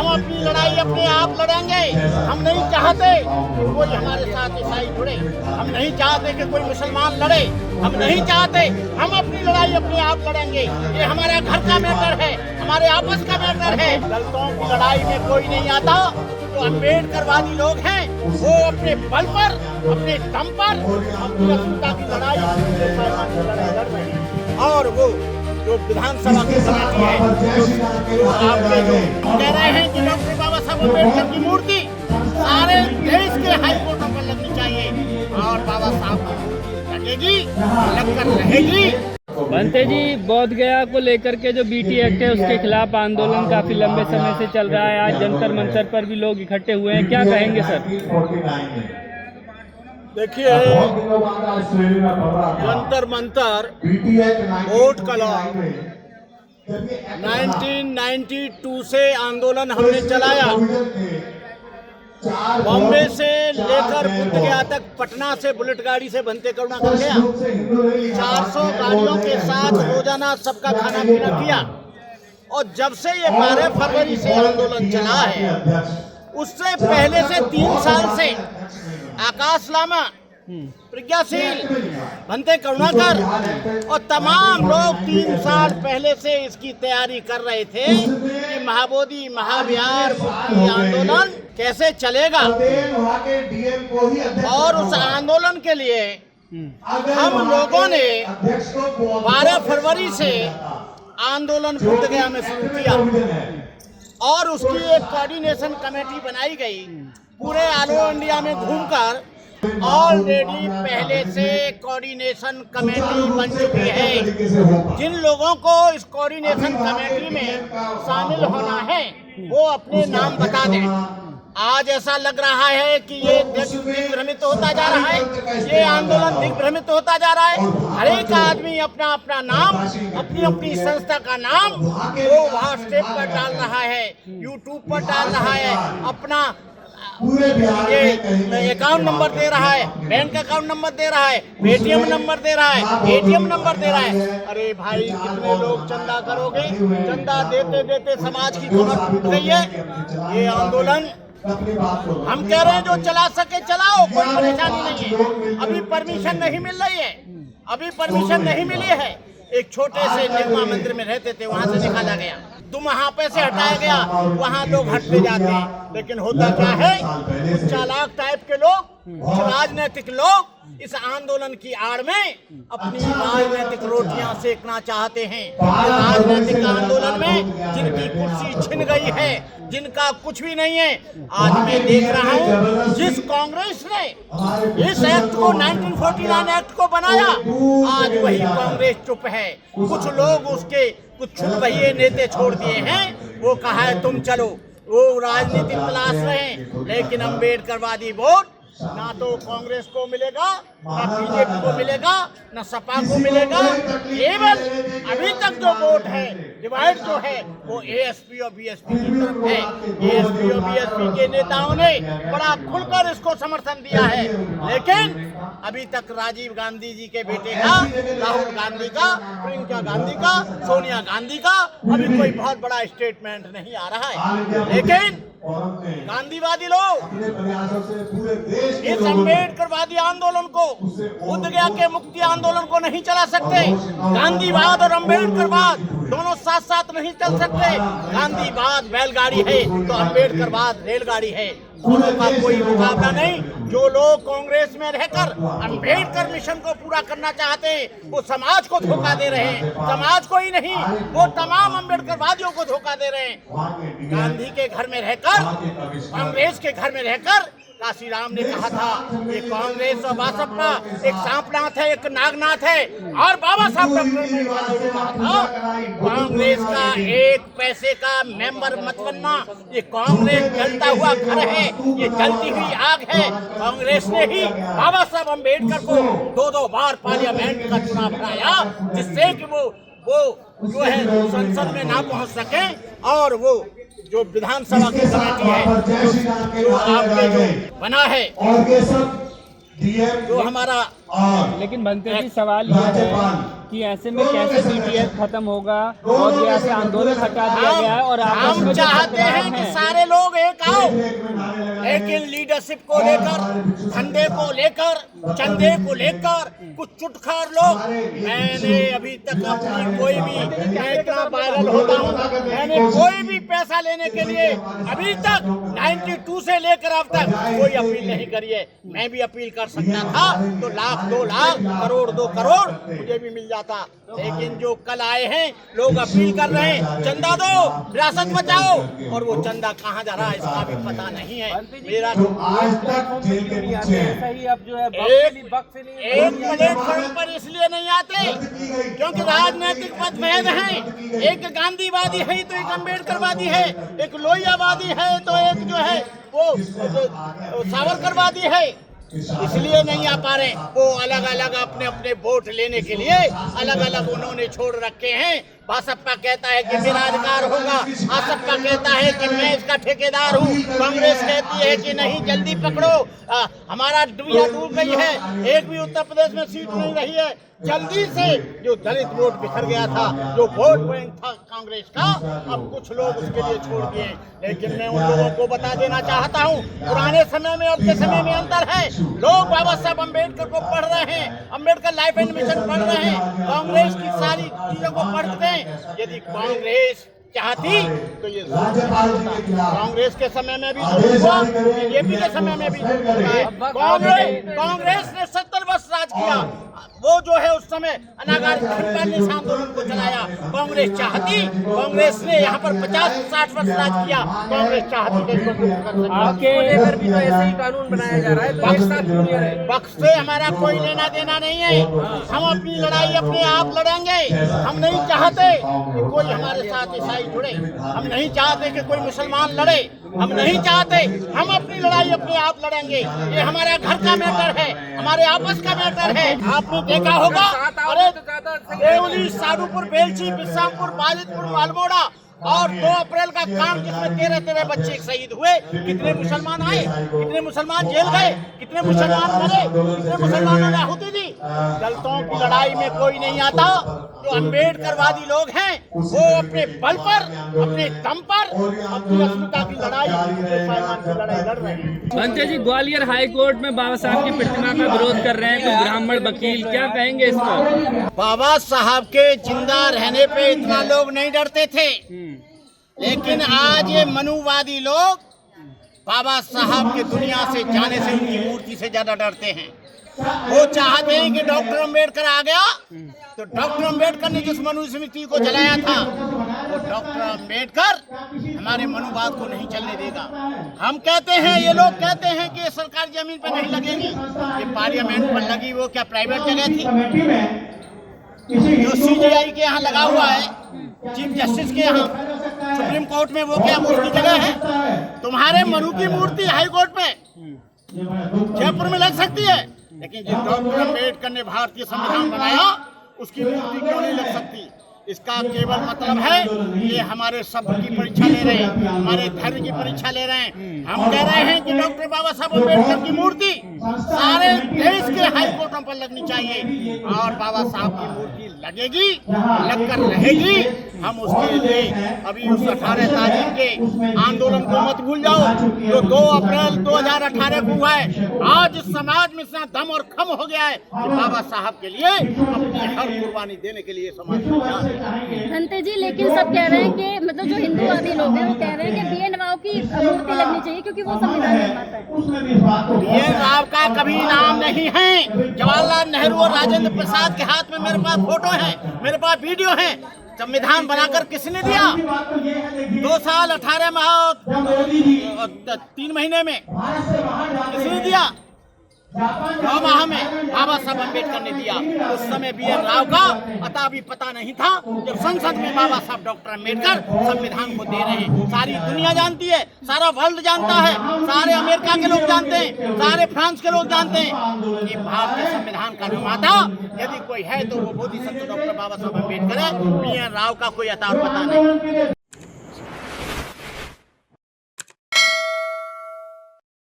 हम अपनी लड़ाई अपने आप लड़ेंगे। हम नहीं चाहते कि कोई हमारे साथ ईसाई जुड़े, हम नहीं चाहते कि कोई मुसलमान लड़े, हम नहीं चाहते। हम अपनी लड़ाई अपने आप लड़ेंगे। ये हमारा घर का मैटर है, हमारे आपस का मैटर है। दलितों की लड़ाई में कोई नहीं आता। जो अम्बेडकरवादी लोग हैं वो अपने बल पर, अपने दम पर अपनी अस्मिता की लड़ाई लड़ रहे हैं। और वो जो विधानसभा की कमेटी है, जो आपके जो कह रहे हैं कि डॉक्टर बाबा साहब अम्बेडकर की मूर्ति सारे देश के हाई कोर्टों पर लगनी चाहिए, और बाबा साहब की मूर्ति लगेगी, लगकर रहेगी। बनते जी, बोध गया को लेकर के जो बीटी एक्ट है उसके खिलाफ आंदोलन काफी लंबे समय से चल रहा है। आज जंतर मंतर पर भी लोग इकट्ठे हुए हैं, क्या कहेंगे सर? देखिए, जंतर मंतर वोट का लॉ 1992 से आंदोलन हमने चलाया। बॉम्बे से लेकर बुद्ध गया तक, पटना से बुलेट गाड़ी से बनते करुणा कर गया। 400 गाड़ियों के साथ रोजाना सबका खाना पीना किया। और जब से ये 12 फरवरी से आंदोलन चला है, उससे पहले से 3 साल से आकाश लामा, प्रज्ञाशील, बनते करुणाकर और तमाम लोग 3 साल पहले से इसकी तैयारी कर रहे थे कि महाबोधि महाविहार मुक्ति आंदोलन कैसे चलेगा। और उस आंदोलन के लिए हम लोगों ने 12 फरवरी से आंदोलन बुद्ध गया में शुरू किया, और उसकी एक कोऑर्डिनेशन कमेटी बनाई गई। पूरे ऑल इंडिया में घूमकर ऑलरेडी पहले से कोऑर्डिनेशन कमेटी बन चुकी है। जिन लोगों को इस कोऑर्डिनेशन कमेटी में शामिल होना है वो अपने नाम बता दें। आज ऐसा लग रहा है कि ये दिग्भ्रमित होता जा रहा है, ये आंदोलन दिग्भ्रमित होता जा रहा है। हर एक आदमी अपना अपना नाम, अपनी अपनी संस्था का नाम वो व्हाट्सएप पर डाल रहा है, यूट्यूब पर डाल रहा है, अपना ये अकाउंट नंबर दे रहा है, बैंक अकाउंट नंबर दे रहा है, पेटीएम नंबर दे रहा है, एटीएम नंबर दे रहा है। अरे भाई, कितने लोग चंदा करोगे? चंदा देते देते समाज की कमर टूट गई है। ये आंदोलन हम कह रहे हैं जो चला सके चलाओ, कोई परेशानी नहीं है। अभी परमिशन नहीं मिल रही है, अभी परमिशन नहीं मिली है। एक छोटे से निर्मा मंदिर में रहते थे, वहाँ से निकाला गया, वहाँ पे से हटाया गया, वहाँ लोग हटते जाते हैं। लेकिन होता क्या है, कुछ चालाक टाइप के लोग, राजनीतिक लोग इस आंदोलन की आड़ में अपनी राजनीतिक रोटियां सेकना चाहते हैं। राजनीतिक आंदोलन में जिनकी कुर्सी छिन गई है, जिनका कुछ भी नहीं है। आज मैं देख रहा हूँ जिस कांग्रेस ने इस एक्ट को 1949 एक्ट को बनाया, आज वही कांग्रेस चुप है। कुछ लोग उसके कुछ छुटभइये नेता छोड़ दिए हैं, वो कहा है तुम चलो, वो राजनीतिक तलाश रहे हैं। लेकिन अम्बेडकरवादी वोट ना तो कांग्रेस को मिलेगा, ना बीजेपी को मिलेगा, ना सपा को मिलेगा। केवल अभी तक जो वोट है, डिवाइड जो है, वो एएसपी और बीएसपी की तरफ है। एएसपी और बीएसपी के नेताओं ने बड़ा खुलकर इसको समर्थन दिया है। लेकिन अभी तक राजीव गांधी जी के बेटे का, राहुल गांधी का, प्रियंका गांधी का, सोनिया गांधी का अभी कोई बहुत बड़ा स्टेटमेंट नहीं आ रहा है। लेकिन गांधीवादी लोग इस अम्बेडकरवादी आंदोलन को, बुद्ध गया के मुक्ति आंदोलन को नहीं चला सकते। गांधीवाद और अम्बेडकरवाद दोनों साथ साथ नहीं चल सकते। गांधीवाद बैलगाड़ी है तो अम्बेडकरवाद रेलगाड़ी है, दोनों का कोई मुकाबला नहीं। जो लोग कांग्रेस में रहकर अम्बेडकर मिशन को पूरा करना चाहते हैं वो समाज को धोखा दे रहे हैं। समाज को ही नहीं, वो तमाम अम्बेडकरवादियों को धोखा दे रहे हैं। गांधी के घर में रहकर, कांग्रेस के घर में रहकर काशीराम ने कहा था कि कांग्रेस और भाजपा एक सांपनाथ है, एक नागनाथ है। और बाबा साहब डॉक्टर ने कहा था कांग्रेस का एक पैसे का मेंबर मत बनना, ये कांग्रेस जलता हुआ घर है, ये जलती हुई आग है। कांग्रेस ने ही बाबा साहब अम्बेडकर को 2-2 बार पार्लियामेंट का चुनाव कराया, जिससे कि वो जो है संसद में ना पहुंच सके। और वो जो विधानसभा की कमेटी है, जो आपने जो बना है, जो हमारा। लेकिन बनते जी, सवाल यह है कि ऐसे में कैसे बीटीएस खत्म होगा और यहाँ से आंदोलन हटा दिया गया है। और हम चाहते हैं कि सारे लेकिन लीडरशिप को लेकर, धंधे को लेकर, चंदे को लेकर कुछ चुटखार लोग, मैंने अभी तक अपनी कोई भी, मैं इतना वायरल होता हूँ, मैंने कोई भी पैसा लेने के लिए अभी तक 92 से लेकर अब तक कोई अपील नहीं करी है। मैं भी अपील कर सकता था तो लाख, 2 लाख, करोड़, 2 करोड़ मुझे भी मिल जाता। लेकिन जो कल आए हैं लोग अपील कर रहे हैं चंदा दो, विरासत बचाओ, और वो चंदा कहाँ जा रहा है इसका भी पता नहीं है। मेरा एक प्लेटफॉर्म पर इसलिए नहीं आते क्योंकि राजनीतिक मतभेद हैं। एक गांधीवादी है तो एक अम्बेडकरवादी है, एक लोहियावादी है तो एक जो है वो सावरकरवादी है, इसलिए नहीं आ पा रहे। वो अलग अलग अपने अपने वोट लेने के लिए अलग अलग उन्होंने छोड़ रखे हैं। भाजपा कहता है कि मेरा अधिकार होगा, आसपा कहता है कि मैं इसका ठेकेदार हूँ, कांग्रेस कहती है कि नहीं जल्दी पकड़ो, हमारा दुनिया डूब गई है, एक भी उत्तर प्रदेश में सीट नहीं रही है। जल्दी से जो दलित वोट बिखर गया था, जो वोट बैंक था कांग्रेस का, अब कुछ लोग उसके लिए छोड़ दिए। लेकिन मैं उन लोगों को बता देना चाहता हूँ, पुराने समय में और के समय में अंतर है। लोग बाबा साहब अम्बेडकर को पढ़ रहे हैं, अम्बेडकर लाइफ एंड मिशन पढ़ रहे हैं, कांग्रेस की सारी चीजों को पढ़ चुके हैं। यदि कांग्रेस चाहती तो ये कांग्रेस के समय में भी हुआ, बीजेपी के समय में भी हुआ। कांग्रेस ने 70 वर्ष राज किया, वो जो है उस समय अनागारित आंदोलन को चलाया। कांग्रेस चाहती, कांग्रेस ने यहाँ पर 50-60 वर्ष राज किया, कांग्रेस चाहती आपके लेकर भी तो ऐसे ही कानून बनाया जा रहा है, तो एक साथ पक्ष से हमारा कोई लेना देना नहीं है। हम अपनी लड़ाई अपने आप लड़ेंगे। हम नहीं चाहते कि कोई हमारे साथ ईसाई जुड़े, हम नहीं चाहते कि कोई मुसलमान लड़े, हम नहीं चाहते, हम अपनी लड़ाई अपने आप लड़ेंगे। ये हमारा घर का मैटर है, हमारे आपस का मैटर है। आपने देखा होगा, अरे देवली, साधुपुर, बेलची, बिस्सामपुर, बाजितपुर, अल्मोड़ा और 2 अप्रैल का काम जिसमें 13 बच्चे शहीद हुए, कितने मुसलमान आए, कितने मुसलमान जेल गए, कितने मुसलमान मरे, कितने मुसलमानों ने आहुति दी। दलितों की लड़ाई में कोई नहीं आता। जो अम्बेडकरवादी लोग हैं वो अपने बल पर, अपने दम पर अपनी अस्मिता की लड़ाई लड़ रहे हैं। संजय जी, ग्वालियर हाई कोर्ट में बाबा साहब की प्रतिमा का विरोध कर रहे हैं कुछ ब्राह्मण वकील, क्या कहेंगे इस पर? बाबा साहब के जिंदा रहने पे इतना लोग नहीं डरते थे, लेकिन आज ये मनुवादी लोग बाबा साहब के दुनिया से जाने से उनकी मूर्ति से ज्यादा डरते हैं। वो चाहते हैं कि डॉक्टर अम्बेडकर आ गया तो डॉक्टर अम्बेडकर ने जिस मनुस्मृति को जलाया था, वो डॉक्टर अम्बेडकर हमारे मनुवाद को नहीं चलने देगा। हम कहते हैं, ये लोग कहते हैं कि सरकारी जमीन पर नहीं लगेगी, ये पार्लियामेंट पर लगी, वो क्या प्राइवेट जगह थी? जो CJI के यहाँ लगा हुआ है, चीफ जस्टिस के यहाँ, सुप्रीम कोर्ट में, वो क्या उसकी जगह है? तुम्हारे मनु की मूर्ति हाई कोर्ट में जयपुर में लग सकती है, लेकिन जिस डॉक्टर अम्बेडकर ने भारतीय संविधान बनाया उसकी मूर्ति क्यों नहीं लग सकती? इसका केवल मतलब है ये हमारे सब्र की परीक्षा ले रहे हैं, हमारे धैर्य की परीक्षा ले रहे हैं। हम कह रहे हैं कि डॉक्टर बाबा साहब अम्बेडकर की मूर्ति सारे देश के हाई कोर्टों पर लगनी चाहिए, और बाबा साहब की मूर्ति लगेगी, लगकर रहेगी। हम उसके लिए अभी उस 18 तारीख के आंदोलन को मत भूल जाओ जो 2 अप्रैल 2018 को हुआ है। आज इस समाज में इतना दम और खम हो गया है कि बाबा साहब के लिए अपनी हर कुर्बानी देने के लिए समाज में। संते जी, लेकिन सब कह रहे हैं कि मतलब जो हिंदूवादी लोग हैं वो कह रहे हैं कि BN राव की मूर्ति लगनी चाहिए क्योंकि वो संविधान निर्माता है। BN राव का कभी नाम नहीं है। जवाहरलाल नेहरू और राजेंद्र प्रसाद के हाथ में मेरे पास फोटो है, मेरे पास वीडियो है। संविधान बनाकर किसने दिया? 2 साल 18 माह 3 महीने में किसने दिया? 9 माह में बाबा साहब अम्बेडकर ने दिया। उस समय BN राव का अता भी पता नहीं था। जब संसद में बाबा साहब डॉक्टर अम्बेडकर संविधान को दे रहे हैं, सारी दुनिया जानती है, सारा वर्ल्ड जानता है, सारे अमेरिका के लोग जानते हैं, सारे फ्रांस के लोग जानते हैं कि भारतीय संविधान का निर्माता यदि कोई है तो वो बोधिसत्व डॉक्टर बाबा साहब अम्बेडकर है। BN राव का कोई अता और पता नहीं।